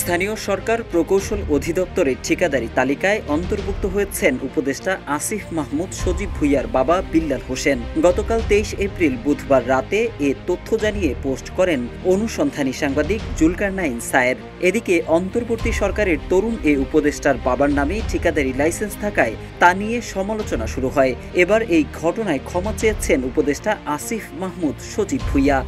স্থানীয় সরকার প্রকৌশল অধিদপ্তরের ঠিকাদারি তালিকায় অন্তর্ভুক্ত হয়েছেন উপদেষ্টা আসিফ মাহমুদ সজীব ভুঁইয়ার বাবা বিল্লাল হোসেন। গতকাল 23 এপ্রিল বুধবার রাতে এ তথ্য জানিয়ে পোস্ট করেন অনুসন্ধানী সাংবাদিক জুলকারনাইন সায়ের। এদিকে অন্তর্বর্তী সরকারের তরুণ এ উপদেষ্টার বাবার নামে ঠিকাদারি লাইসেন্স থাকায় তা নিয়ে সমালোচনা শুরু হয়। এবার এই ঘটনায় ক্ষমা চেয়েছেন উপদেষ্টা আসিফ মাহমুদ সজীব ভুঁইয়া।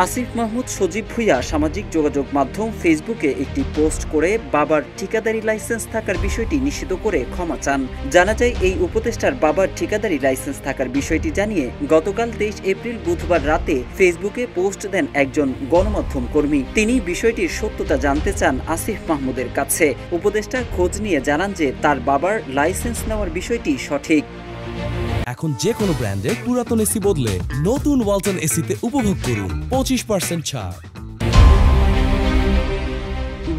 আসিফ মাহমুদ সজীব ভুঁইয়া সামাজিক যোগাযোগ মাধ্যম ফেসবুকে একটি পোস্ট করে বাবার ঠিকাদারি লাইসেন্স থাকার বিষয়টি নিশ্চিত করে ক্ষমা চান। জানা যায়, এই উপদেষ্টার বাবার ঠিকাদারি লাইসেন্স থাকার বিষয়টি জানিয়ে গতকাল 23 এপ্রিল বুধবার রাতে ফেসবুকে পোস্ট দেন একজন গণমাধ্যম কর্মী। তিনি বিষয়টির সত্যতা জানতে চান আসিফ মাহমুদের কাছে। উপদেষ্টা খোঁজ নিয়ে জানান যে তার বাবার লাইসেন্স নেওয়ার বিষয়টি সঠিক। এখন যে কোনো ব্র্যান্ডের পুরাতন এসি বদলে নতুন ওয়ালটন এসিতে উপভোগ করুন 25% ছাড়।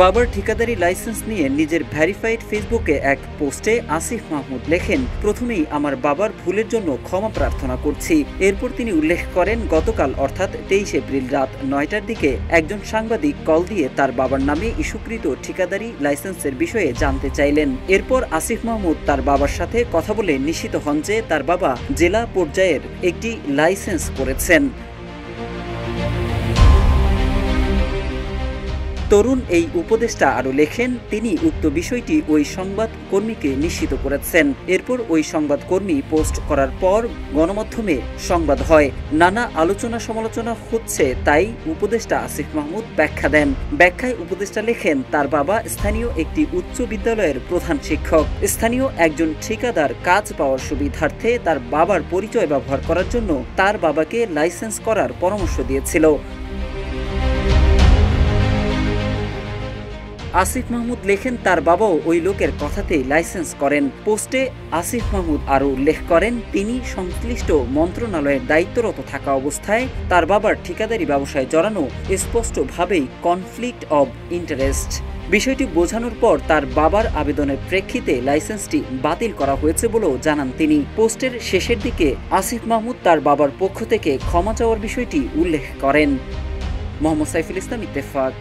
বাবার ঠিকাদারি লাইসেন্স নিয়ে নিজের ভেরিফাইড ফেসবুকে এক পোস্টে আসিফ মাহমুদ লেখেন, প্রথমেই আমার বাবার ভুলের জন্য ক্ষমা প্রার্থনা করছি। এরপর তিনি উল্লেখ করেন, গতকাল অর্থাৎ 23 এপ্রিল রাত 9টার দিকে একজন সাংবাদিক কল দিয়ে তার বাবার নামে ইস্যুকৃত ঠিকাদারি লাইসেন্সের বিষয়ে জানতে চাইলেন। এরপর আসিফ মাহমুদ তার বাবার সাথে কথা বলে নিশ্চিত হন যে তার বাবা জেলা পর্যায়ের একটি লাইসেন্স করেছেন। তরুণ এই উপদেষ্টা আরও লেখেন, তিনি উক্ত বিষয়টি ওই সংবাদ কর্মীকে নিশ্চিত করেছেন। এরপর ওই সংবাদ কর্মী পোস্ট করার পর গণমাধ্যমে সংবাদ হয়। নানা আলোচনা সমালোচনা হচ্ছে, তাই উপদেষ্টা আসিফ মাহমুদ ব্যাখ্যা দেন। ব্যাখ্যায় উপদেষ্টা লেখেন, তার বাবা স্থানীয় একটি উচ্চ বিদ্যালয়ের প্রধান শিক্ষক। স্থানীয় একজন ঠিকাদার কাজ পাওয়ার সুবিধার্থে তার বাবার পরিচয় ব্যবহার করার জন্য তার বাবাকে লাইসেন্স করার পরামর্শ দিয়েছিল। আসিফ মাহমুদ লেখেন, তার বাবাও ওই লোকের কথাতেই লাইসেন্স করেন। পোস্টে আসিফ মাহমুদ আরও উল্লেখ করেন, তিনি সংশ্লিষ্ট মন্ত্রণালয়ের দায়িত্বরত থাকা অবস্থায় তার বাবার ঠিকাদারি ব্যবসায় জড়ানো স্পষ্টভাবেই কনফ্লিক্ট অব ইন্টারেস্ট। বিষয়টি বোঝানোর পর তার বাবার আবেদনের প্রেক্ষিতে লাইসেন্সটি বাতিল করা হয়েছে বলেও জানান তিনি। পোস্টের শেষের দিকে আসিফ মাহমুদ তার বাবার পক্ষ থেকে ক্ষমা চাওয়ার বিষয়টি উল্লেখ করেন। মোহাম্মদ সাইফুল ইসলাম, ইত্তেফাক।